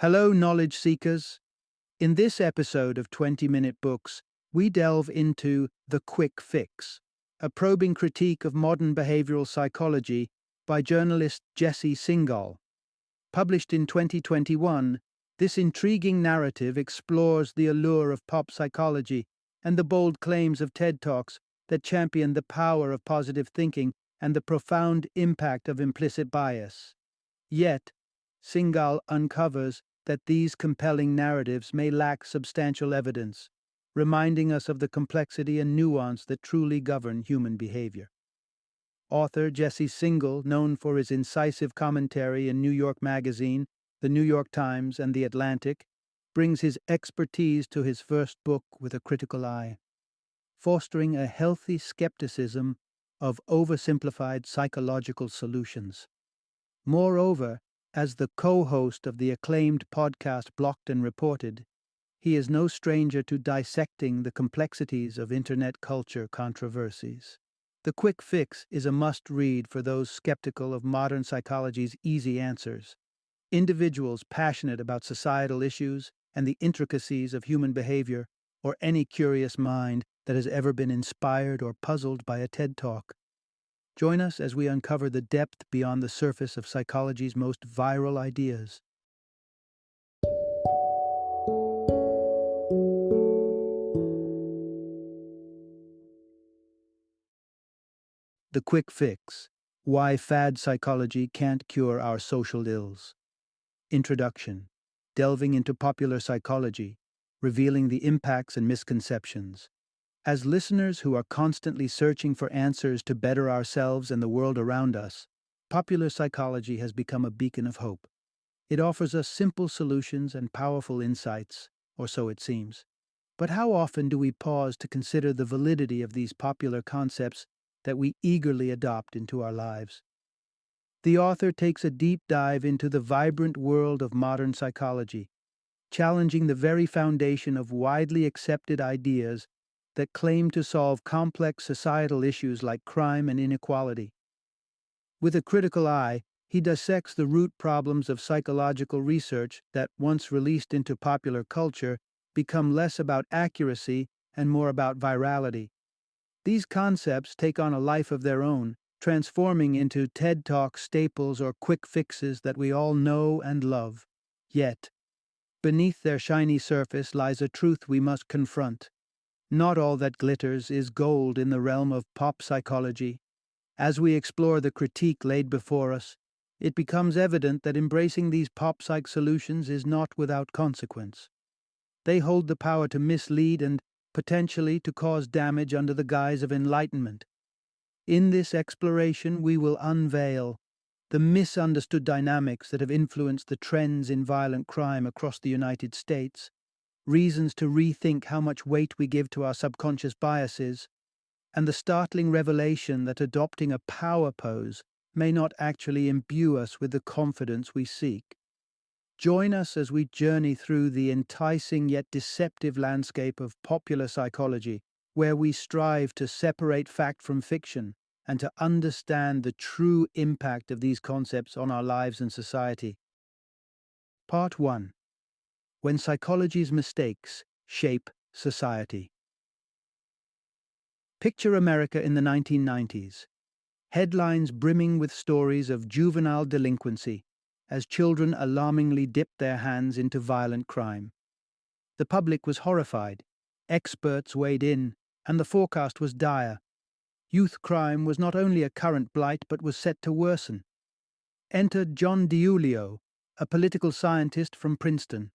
Hello, knowledge seekers. In this episode of 20-Minute Books, we delve into The Quick Fix, a probing critique of modern behavioral psychology by journalist Jesse Singal. Published in 2021, this intriguing narrative explores the allure of pop psychology and the bold claims of TED Talks that champion the power of positive thinking and the profound impact of implicit bias. Yet, Singal uncovers that these compelling narratives may lack substantial evidence, reminding us of the complexity and nuance that truly govern human behavior. Author Jesse Singal, known for his incisive commentary in New York Magazine, The New York Times, and The Atlantic, brings his expertise to his first book with a critical eye, fostering a healthy skepticism of oversimplified psychological solutions. Moreover, as the co-host of the acclaimed podcast Blocked and Reported, he is no stranger to dissecting the complexities of internet culture controversies. The Quick Fix is a must-read for those skeptical of modern psychology's easy answers. Individuals passionate about societal issues and the intricacies of human behavior, or any curious mind that has ever been inspired or puzzled by a TED Talk. Join us as we uncover the depth beyond the surface of psychology's most viral ideas. The Quick Fix: Why Fad Psychology Can't Cure Our Social Ills. Introduction: Delving into popular psychology, revealing the impacts and misconceptions. As listeners who are constantly searching for answers to better ourselves and the world around us, popular psychology has become a beacon of hope. It offers us simple solutions and powerful insights, or so it seems. But how often do we pause to consider the validity of these popular concepts that we eagerly adopt into our lives? The author takes a deep dive into the vibrant world of modern psychology, challenging the very foundation of widely accepted ideas that claim to solve complex societal issues like crime and inequality. With a critical eye, he dissects the root problems of psychological research that, once released into popular culture, become less about accuracy and more about virality. These concepts take on a life of their own, transforming into TED Talk staples or quick fixes that we all know and love. Yet, beneath their shiny surface lies a truth we must confront. Not all that glitters is gold in the realm of pop psychology. As we explore the critique laid before us, it becomes evident that embracing these pop psych solutions is not without consequence. They hold the power to mislead and potentially to cause damage under the guise of enlightenment. In this exploration, we will unveil the misunderstood dynamics that have influenced the trends in violent crime across the United States, reasons to rethink how much weight we give to our subconscious biases, and the startling revelation that adopting a power pose may not actually imbue us with the confidence we seek. Join us as we journey through the enticing yet deceptive landscape of popular psychology, where we strive to separate fact from fiction and to understand the true impact of these concepts on our lives and society. Part 1: When Psychology's Mistakes Shape Society. Picture America in the 1990s. Headlines brimming with stories of juvenile delinquency as children alarmingly dipped their hands into violent crime. The public was horrified, experts weighed in, and the forecast was dire. Youth crime was not only a current blight but was set to worsen. Enter John DiIulio, a political scientist from Princeton,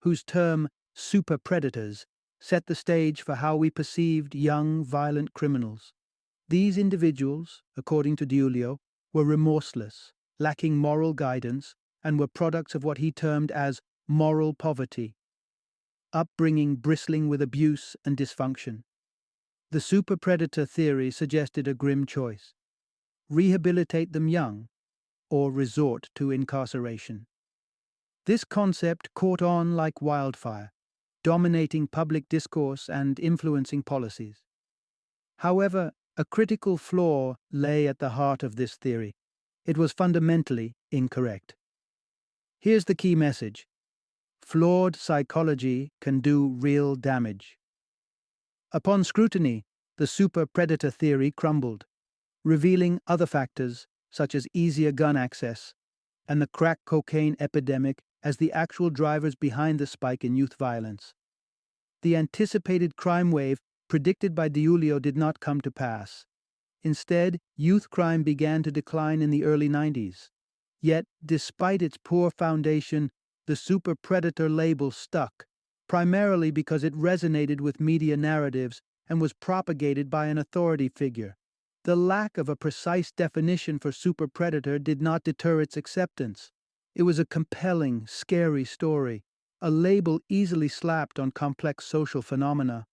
whose term super predators set the stage for how we perceived young, violent criminals. These individuals, according to DiIulio, were remorseless, lacking moral guidance, and were products of what he termed as moral poverty, upbringing bristling with abuse and dysfunction. The super predator theory suggested a grim choice: rehabilitate them young, or resort to incarceration. This concept caught on like wildfire, dominating public discourse and influencing policies. However, a critical flaw lay at the heart of this theory. It was fundamentally incorrect. Here's the key message: Flawed psychology can do real damage. Upon scrutiny, the super predator theory crumbled, revealing other factors, such as easier gun access and the crack cocaine epidemic, as the actual drivers behind the spike in youth violence. The anticipated crime wave predicted by DiIulio did not come to pass. Instead, youth crime began to decline in the early 90s. Yet, despite its poor foundation, the super predator label stuck, primarily because it resonated with media narratives and was propagated by an authority figure. The lack of a precise definition for super predator did not deter its acceptance. It was a compelling, scary story, a label easily slapped on complex social phenomena.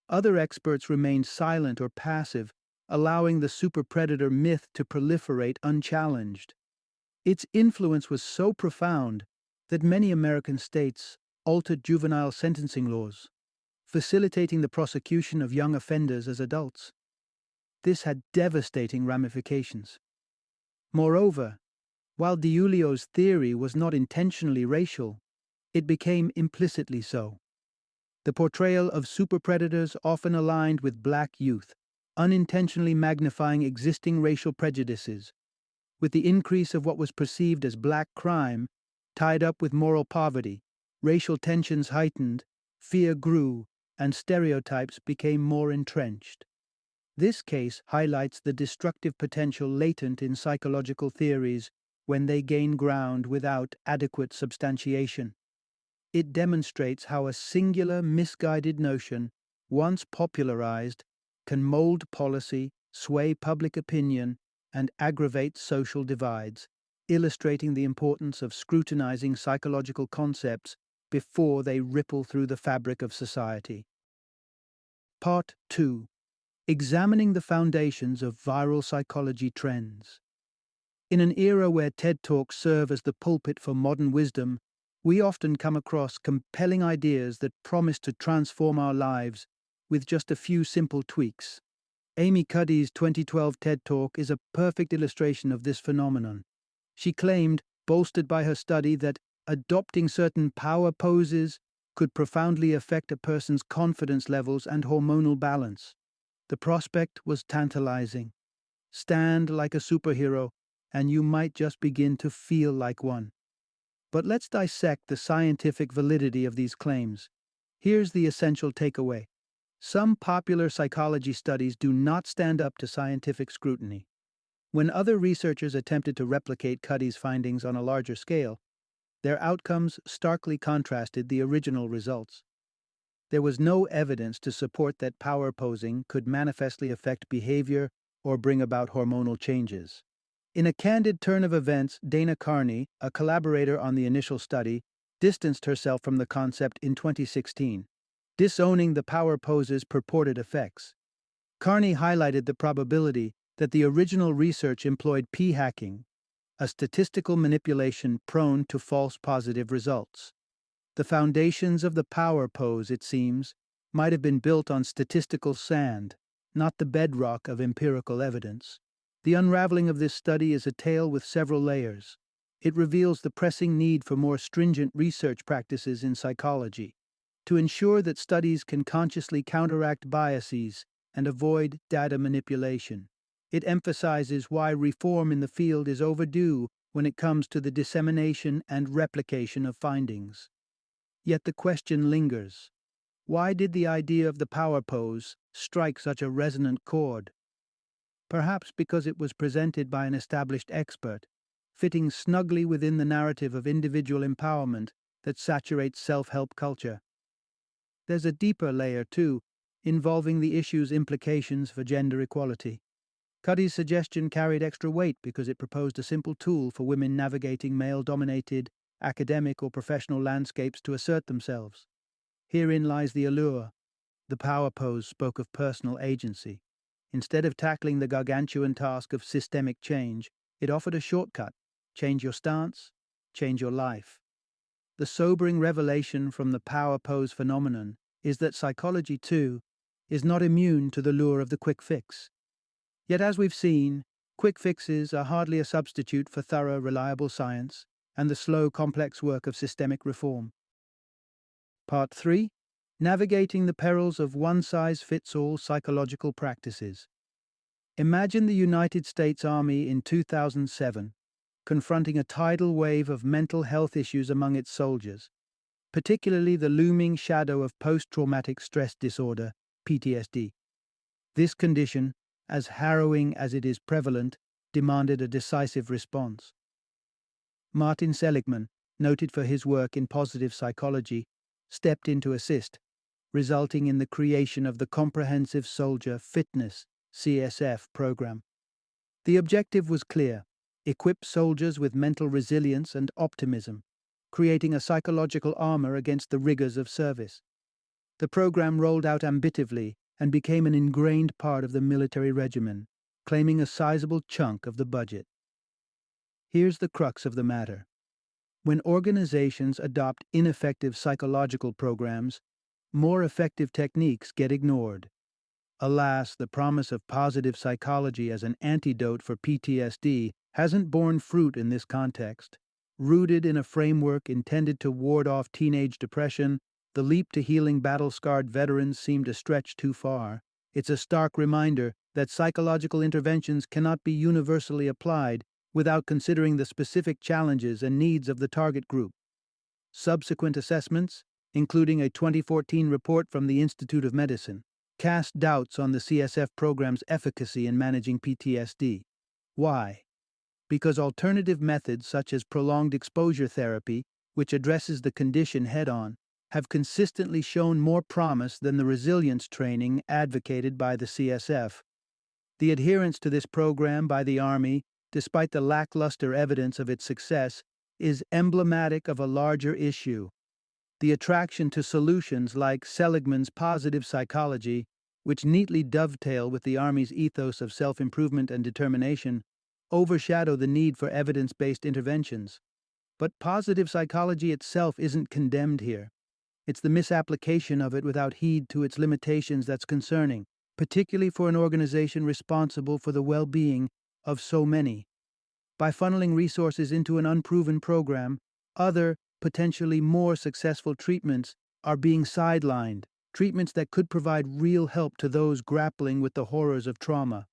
Other experts remained silent or passive, allowing the super predator myth to proliferate unchallenged. Its influence was so profound that many American states altered juvenile sentencing laws, facilitating the prosecution of young offenders as adults. This had devastating ramifications. Moreover, while DiIulio's theory was not intentionally racial, it became implicitly so. The portrayal of superpredators often aligned with black youth, unintentionally magnifying existing racial prejudices. With the increase of what was perceived as black crime, tied up with moral poverty, racial tensions heightened, fear grew, and stereotypes became more entrenched. This case highlights the destructive potential latent in psychological theories when they gain ground without adequate substantiation. It demonstrates how a singular, misguided notion, once popularized, can mold policy, sway public opinion, and aggravate social divides, illustrating the importance of scrutinizing psychological concepts before they ripple through the fabric of society. Part 2. Examining the foundations of viral psychology trends. In an era where TED Talks serve as the pulpit for modern wisdom, we often come across compelling ideas that promise to transform our lives with just a few simple tweaks. Amy Cuddy's 2012 TED Talk is a perfect illustration of this phenomenon. She claimed, bolstered by her study, that adopting certain power poses could profoundly affect a person's confidence levels and hormonal balance. The prospect was tantalizing. Stand like a superhero, and you might just begin to feel like one. But let's dissect the scientific validity of these claims. Here's the essential takeaway. Some popular psychology studies do not stand up to scientific scrutiny. When other researchers attempted to replicate Cuddy's findings on a larger scale, their outcomes starkly contrasted the original results. There was no evidence to support that power posing could manifestly affect behavior or bring about hormonal changes. In a candid turn of events, Dana Carney, a collaborator on the initial study, distanced herself from the concept in 2016, disowning the power pose's purported effects. Carney highlighted the probability that the original research employed p-hacking, a statistical manipulation prone to false positive results. The foundations of the power pose, it seems, might have been built on statistical sand, not the bedrock of empirical evidence. The unraveling of this study is a tale with several layers. It reveals the pressing need for more stringent research practices in psychology, to ensure that studies can consciously counteract biases and avoid data manipulation. It emphasizes why reform in the field is overdue when it comes to the dissemination and replication of findings. Yet the question lingers. Why did the idea of the power pose strike such a resonant chord? Perhaps because it was presented by an established expert, fitting snugly within the narrative of individual empowerment that saturates self-help culture. There's a deeper layer, too, involving the issue's implications for gender equality. Cuddy's suggestion carried extra weight because it proposed a simple tool for women navigating male-dominated academic or professional landscapes to assert themselves. Herein lies the allure. The power pose spoke of personal agency. Instead of tackling the gargantuan task of systemic change, it offered a shortcut: change your stance, change your life. The sobering revelation from the power pose phenomenon is that psychology, too, is not immune to the lure of the quick fix. Yet, as we've seen, quick fixes are hardly a substitute for thorough, reliable science and the slow, complex work of systemic reform. Part 3. Navigating the perils of one-size-fits-all psychological practices. Imagine the United States Army in 2007, confronting a tidal wave of mental health issues among its soldiers, particularly the looming shadow of post-traumatic stress disorder, PTSD. This condition, as harrowing as it is prevalent, demanded a decisive response. Martin Seligman, noted for his work in positive psychology, stepped in to assist, resulting in the creation of the Comprehensive Soldier Fitness (CSF) program. The objective was clear: equip soldiers with mental resilience and optimism, creating a psychological armor against the rigors of service. The program rolled out ambitively and became an ingrained part of the military regimen, claiming a sizable chunk of the budget. Here's the crux of the matter. When organizations adopt ineffective psychological programs, more effective techniques get ignored. Alas, the promise of positive psychology as an antidote for PTSD hasn't borne fruit in this context. Rooted in a framework intended to ward off teenage depression, the leap to healing battle-scarred veterans seemed a stretch too far. It's a stark reminder that psychological interventions cannot be universally applied without considering the specific challenges and needs of the target group. Subsequent assessments, including a 2014 report from the Institute of Medicine, cast doubts on the CSF program's efficacy in managing PTSD. Why? Because alternative methods such as prolonged exposure therapy, which addresses the condition head-on, have consistently shown more promise than the resilience training advocated by the CSF. The adherence to this program by the Army, despite the lackluster evidence of its success, is emblematic of a larger issue: the attraction to solutions like Seligman's positive psychology, which neatly dovetail with the Army's ethos of self-improvement and determination, overshadow the need for evidence-based interventions. But positive psychology itself isn't condemned here. It's the misapplication of it without heed to its limitations that's concerning, particularly for an organization responsible for the well-being of so many. By funneling resources into an unproven program, other, potentially more successful treatments are being sidelined, treatments that could provide real help to those grappling with the horrors of trauma.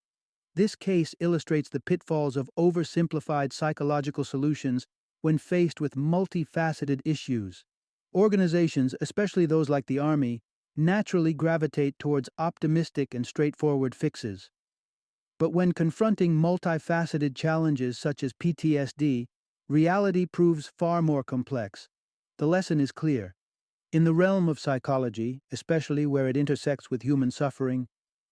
This case illustrates the pitfalls of oversimplified psychological solutions when faced with multifaceted issues. Organizations, especially those like the Army, naturally gravitate towards optimistic and straightforward fixes. But when confronting multifaceted challenges such as PTSD, reality proves far more complex. The lesson is clear. In the realm of psychology, especially where it intersects with human suffering,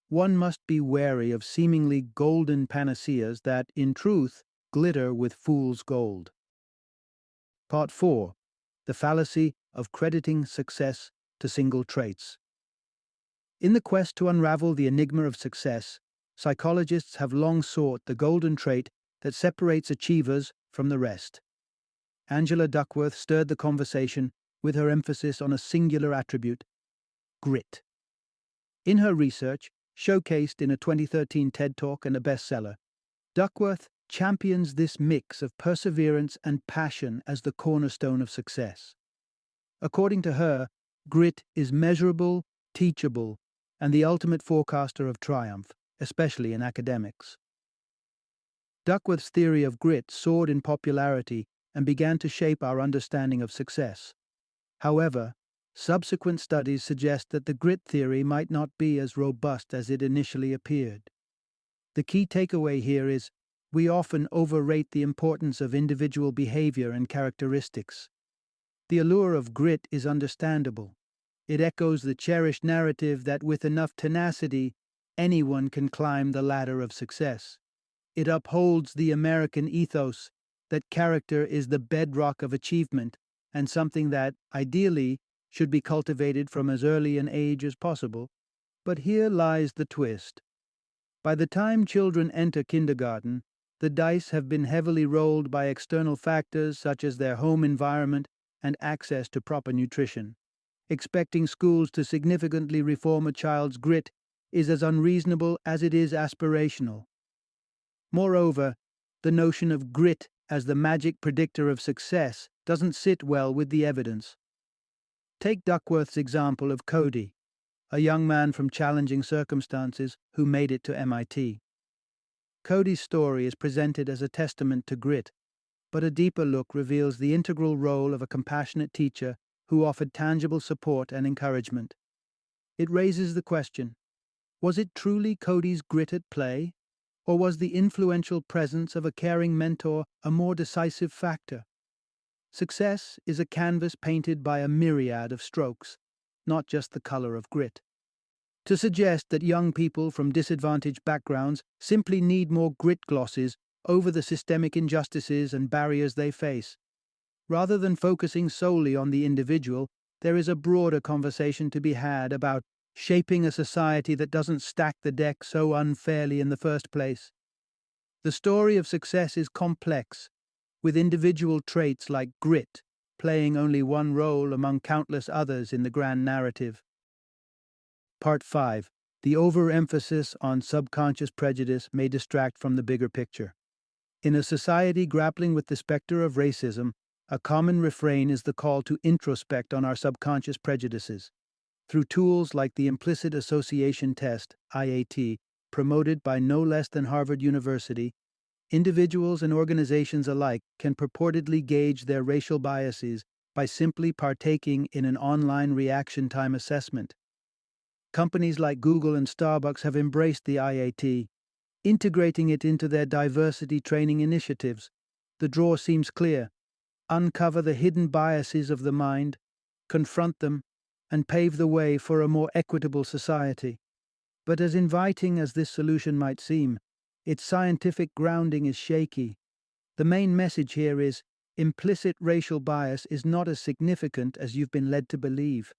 one must be wary of seemingly golden panaceas that, in truth, glitter with fool's gold. Part 4. The fallacy of crediting success to single traits. In the quest to unravel the enigma of success, psychologists have long sought the golden trait that separates achievers from the rest. Angela Duckworth stirred the conversation with her emphasis on a singular attribute: grit. In her research, showcased in a 2013 TED Talk and a bestseller, Duckworth champions this mix of perseverance and passion as the cornerstone of success. According to her, grit is measurable, teachable, and the ultimate forecaster of triumph, especially in academics. Duckworth's theory of grit soared in popularity and began to shape our understanding of success. However, subsequent studies suggest that the grit theory might not be as robust as it initially appeared. The key takeaway here is we often overrate the importance of individual behavior and characteristics. The allure of grit is understandable. It echoes the cherished narrative that with enough tenacity, anyone can climb the ladder of success. It upholds the American ethos that character is the bedrock of achievement and something that, ideally, should be cultivated from as early an age as possible. But here lies the twist. By the time children enter kindergarten, the dice have been heavily rolled by external factors such as their home environment and access to proper nutrition. Expecting schools to significantly reform a child's grit is as unreasonable as it is aspirational. Moreover, the notion of grit as the magic predictor of success doesn't sit well with the evidence. Take Duckworth's example of Cody, a young man from challenging circumstances who made it to MIT. Cody's story is presented as a testament to grit, but a deeper look reveals the integral role of a compassionate teacher who offered tangible support and encouragement. It raises the question, was it truly Cody's grit at play, or was the influential presence of a caring mentor a more decisive factor? Success is a canvas painted by a myriad of strokes, not just the color of grit. To suggest that young people from disadvantaged backgrounds simply need more grit glosses over the systemic injustices and barriers they face. Rather than focusing solely on the individual, there is a broader conversation to be had about shaping a society that doesn't stack the deck so unfairly in the first place. The story of success is complex, with individual traits like grit playing only one role among countless others in the grand narrative. Part 5. The overemphasis on subconscious prejudice may distract from the bigger picture. In a society grappling with the specter of racism, a common refrain is the call to introspect on our subconscious prejudices. Through tools like the Implicit Association Test, IAT, promoted by no less than Harvard University, individuals and organizations alike can purportedly gauge their racial biases by simply partaking in an online reaction time assessment. Companies like Google and Starbucks have embraced the IAT, integrating it into their diversity training initiatives. The draw seems clear: uncover the hidden biases of the mind, confront them, and pave the way for a more equitable society. But as inviting as this solution might seem, its scientific grounding is shaky. The main message here is implicit racial bias is not as significant as you've been led to believe.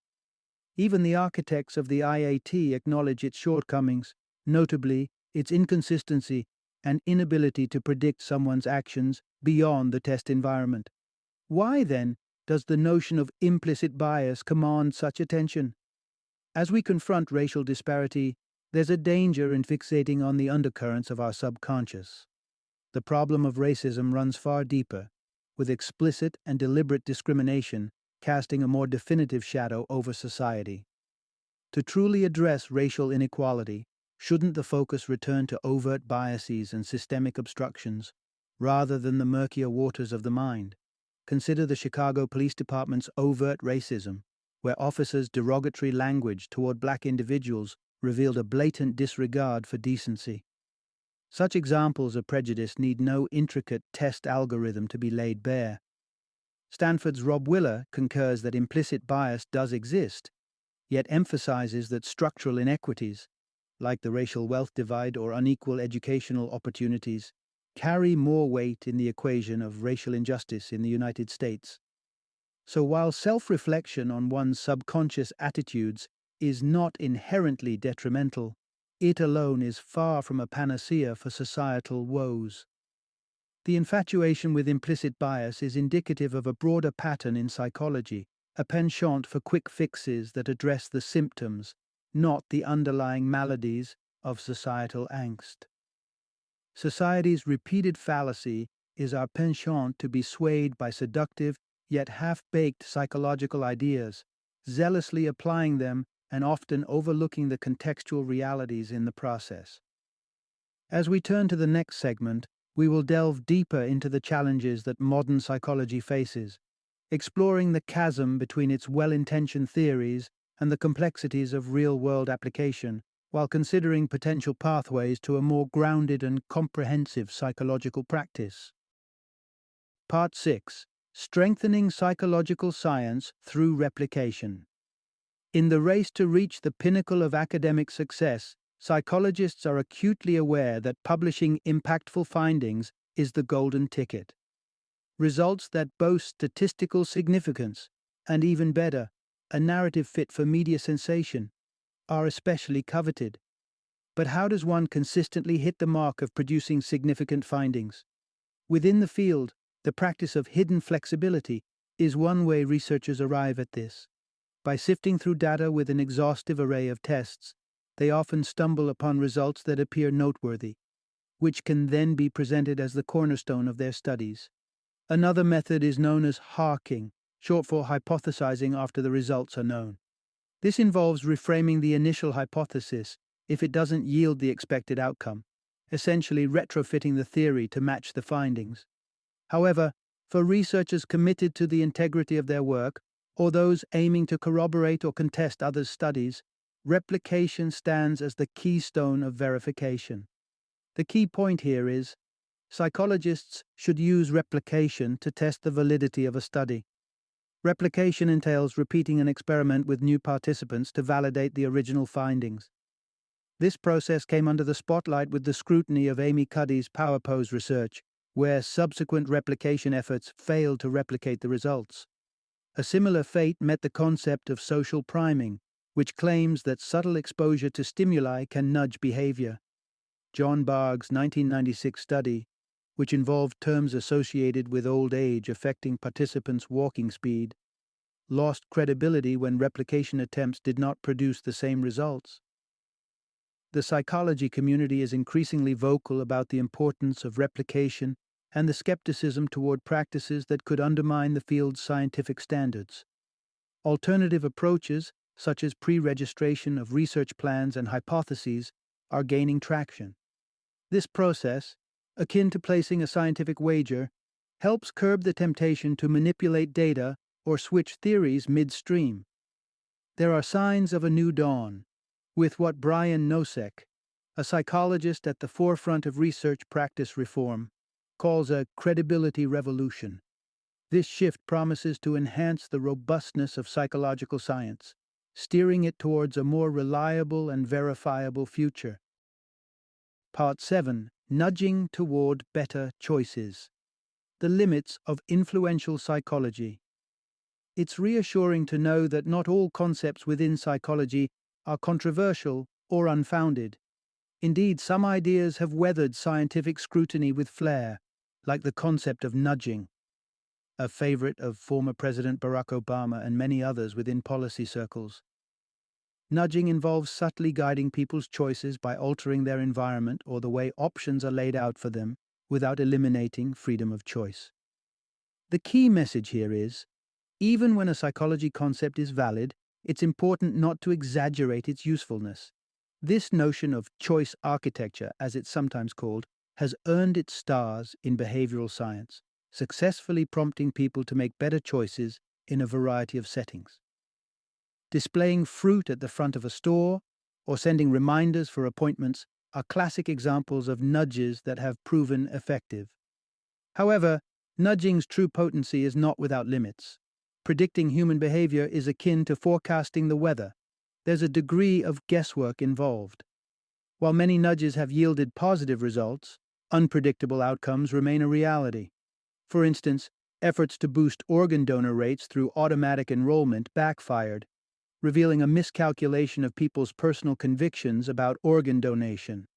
Even the architects of the IAT acknowledge its shortcomings, notably its inconsistency and inability to predict someone's actions beyond the test environment. Why, then, does the notion of implicit bias command such attention? As we confront racial disparity, there's a danger in fixating on the undercurrents of our subconscious. The problem of racism runs far deeper, with explicit and deliberate discrimination casting a more definitive shadow over society. To truly address racial inequality, shouldn't the focus return to overt biases and systemic obstructions, rather than the murkier waters of the mind? Consider the Chicago Police Department's overt racism, where officers' derogatory language toward black individuals revealed a blatant disregard for decency. Such examples of prejudice need no intricate test algorithm to be laid bare. Stanford's Rob Willer concurs that implicit bias does exist, yet emphasizes that structural inequities, like the racial wealth divide or unequal educational opportunities, carry more weight in the equation of racial injustice in the United States. So while self-reflection on one's subconscious attitudes is not inherently detrimental, it alone is far from a panacea for societal woes. The infatuation with implicit bias is indicative of a broader pattern in psychology, a penchant for quick fixes that address the symptoms, not the underlying maladies of societal angst. Society's repeated fallacy is our penchant to be swayed by seductive yet half-baked psychological ideas, zealously applying them and often overlooking the contextual realities in the process. As we turn to the next segment, we will delve deeper into the challenges that modern psychology faces, exploring the chasm between its well-intentioned theories and the complexities of real-world application, while considering potential pathways to a more grounded and comprehensive psychological practice. Part 6. Strengthening Psychological Science Through Replication. In the race to reach the pinnacle of academic success, psychologists are acutely aware that publishing impactful findings is the golden ticket. Results that boast statistical significance, and even better, a narrative fit for media sensation, are especially coveted. But how does one consistently hit the mark of producing significant findings? Within the field, the practice of hidden flexibility is one way researchers arrive at this. By sifting through data with an exhaustive array of tests, they often stumble upon results that appear noteworthy, which can then be presented as the cornerstone of their studies. Another method is known as harking, short for hypothesizing after the results are known. This involves reframing the initial hypothesis if it doesn't yield the expected outcome, essentially retrofitting the theory to match the findings. However, for researchers committed to the integrity of their work, or those aiming to corroborate or contest others' studies, replication stands as the keystone of verification. The key point here is psychologists should use replication to test the validity of a study. Replication entails repeating an experiment with new participants to validate the original findings. This process came under the spotlight with the scrutiny of Amy Cuddy's power pose research, where subsequent replication efforts failed to replicate the results. A similar fate met the concept of social priming, which claims that subtle exposure to stimuli can nudge behavior. John Bargh's 1996 study, which involved terms associated with old age affecting participants' walking speed, lost credibility when replication attempts did not produce the same results. The psychology community is increasingly vocal about the importance of replication and the skepticism toward practices that could undermine the field's scientific standards. Alternative approaches, such as pre-registration of research plans and hypotheses, are gaining traction. This process, akin to placing a scientific wager, helps curb the temptation to manipulate data or switch theories midstream. There are signs of a new dawn, with what Brian Nosek, a psychologist at the forefront of research practice reform, calls a credibility revolution. This shift promises to enhance the robustness of psychological science, steering it towards a more reliable and verifiable future. Part 7. Nudging toward better choices. The limits of influential psychology. It's reassuring to know that not all concepts within psychology are controversial or unfounded. Indeed, some ideas have weathered scientific scrutiny with flair, like the concept of nudging, a favorite of former President Barack Obama and many others within policy circles. Nudging involves subtly guiding people's choices by altering their environment or the way options are laid out for them without eliminating freedom of choice. The key message here is, even when a psychology concept is valid, it's important not to exaggerate its usefulness. This notion of choice architecture, as it's sometimes called, has earned its stars in behavioral science, successfully prompting people to make better choices in a variety of settings. Displaying fruit at the front of a store or sending reminders for appointments are classic examples of nudges that have proven effective. However, nudging's true potency is not without limits. Predicting human behavior is akin to forecasting the weather. There's a degree of guesswork involved. While many nudges have yielded positive results, unpredictable outcomes remain a reality. For instance, efforts to boost organ donor rates through automatic enrollment backfired, revealing a miscalculation of people's personal convictions about organ donation.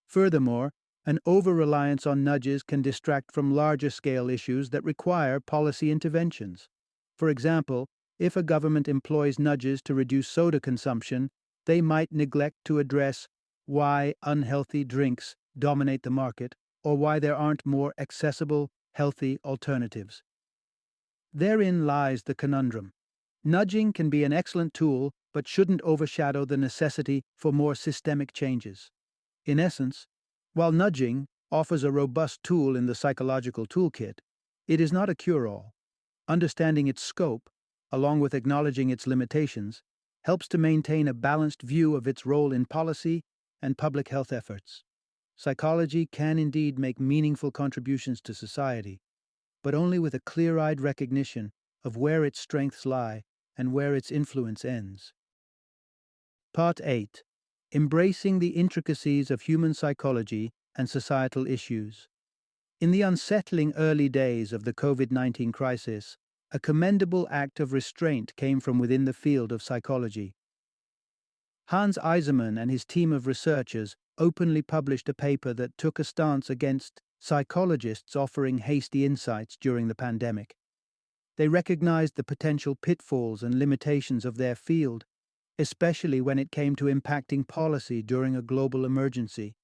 Furthermore, an over-reliance on nudges can distract from larger-scale issues that require policy interventions. For example, if a government employs nudges to reduce soda consumption, they might neglect to address why unhealthy drinks dominate the market or why there aren't more accessible, healthy alternatives. Therein lies the conundrum. Nudging can be an excellent tool, but shouldn't overshadow the necessity for more systemic changes. In essence, while nudging offers a robust tool in the psychological toolkit, it is not a cure-all. Understanding its scope, along with acknowledging its limitations, helps to maintain a balanced view of its role in policy and public health efforts. Psychology can indeed make meaningful contributions to society, but only with a clear-eyed recognition of where its strengths lie and where its influence ends. Part 8. Embracing the intricacies of human psychology and societal issues. In the unsettling early days of the COVID-19 crisis, a commendable act of restraint came from within the field of psychology. Hans Eiserman and his team of researchers openly published a paper that took a stance against psychologists offering hasty insights during the pandemic. They recognized the potential pitfalls and limitations of their field, especially when it came to impacting policy during a global emergency,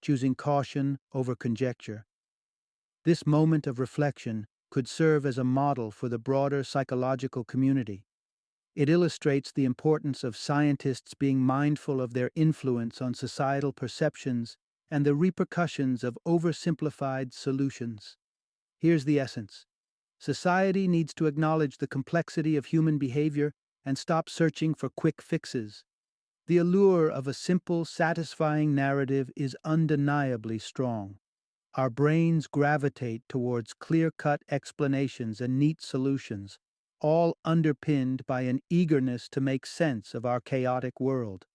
choosing caution over conjecture. This moment of reflection could serve as a model for the broader psychological community. It illustrates the importance of scientists being mindful of their influence on societal perceptions and the repercussions of oversimplified solutions. Here's the essence. Society needs to acknowledge the complexity of human behavior and stop searching for quick fixes. The allure of a simple, satisfying narrative is undeniably strong. Our brains gravitate towards clear-cut explanations and neat solutions, all underpinned by an eagerness to make sense of our chaotic world.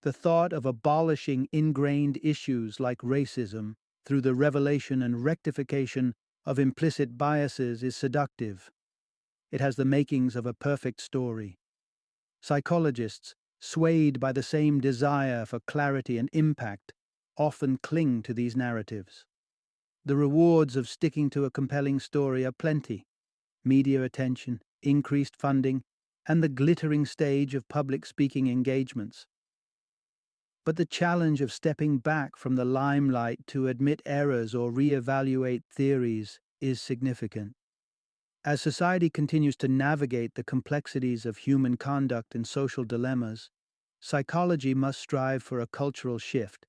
The thought of abolishing ingrained issues like racism through the revelation and rectification of implicit biases is seductive. It has the makings of a perfect story. Psychologists, swayed by the same desire for clarity and impact, often cling to these narratives. The rewards of sticking to a compelling story are plenty: media attention, increased funding, and the glittering stage of public speaking engagements. But the challenge of stepping back from the limelight to admit errors or reevaluate theories is significant. As society continues to navigate the complexities of human conduct and social dilemmas, psychology must strive for a cultural shift,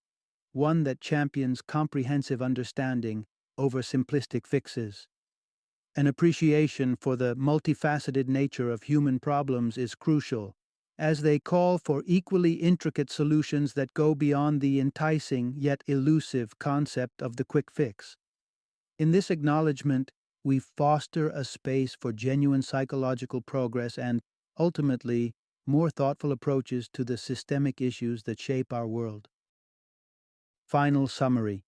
one that champions comprehensive understanding over simplistic fixes. An appreciation for the multifaceted nature of human problems is crucial, as they call for equally intricate solutions that go beyond the enticing yet elusive concept of the quick fix. In this acknowledgement, we foster a space for genuine psychological progress and, ultimately, more thoughtful approaches to the systemic issues that shape our world. Final summary.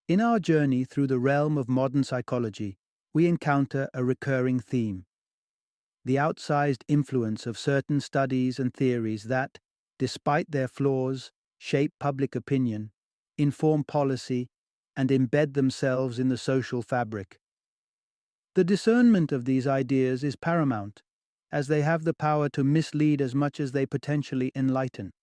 In our journey through the realm of modern psychology, we encounter a recurring theme: the outsized influence of certain studies and theories that, despite their flaws, shape public opinion, inform policy, and embed themselves in the social fabric. The discernment of these ideas is paramount, as they have the power to mislead as much as they potentially enlighten.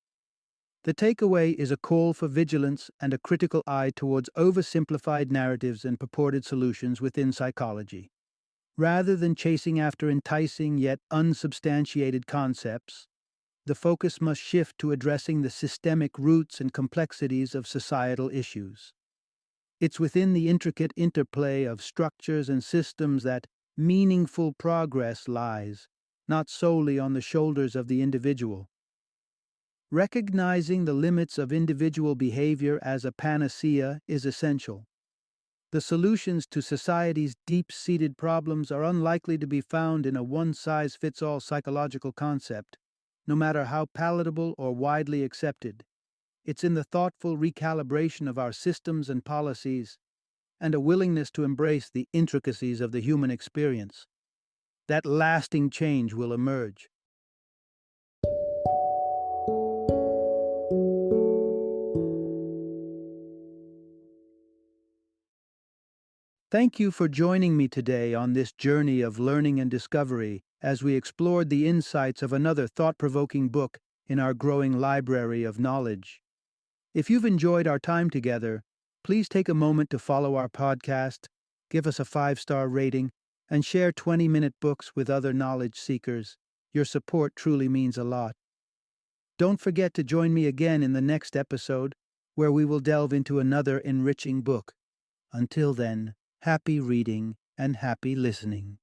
The takeaway is a call for vigilance and a critical eye towards oversimplified narratives and purported solutions within psychology. Rather than chasing after enticing yet unsubstantiated concepts, the focus must shift to addressing the systemic roots and complexities of societal issues. It's within the intricate interplay of structures and systems that meaningful progress lies, not solely on the shoulders of the individual. Recognizing the limits of individual behavior as a panacea is essential. The solutions to society's deep-seated problems are unlikely to be found in a one-size-fits-all psychological concept, no matter how palatable or widely accepted. It's in the thoughtful recalibration of our systems and policies, and a willingness to embrace the intricacies of the human experience, that lasting change will emerge. Thank you for joining me today on this journey of learning and discovery as we explored the insights of another thought-provoking book in our growing library of knowledge. If you've enjoyed our time together, please take a moment to follow our podcast, give us a 5-star rating, and share 20-minute books with other knowledge seekers. Your support truly means a lot. Don't forget to join me again in the next episode, where we will delve into another enriching book. Until then, happy reading and happy listening.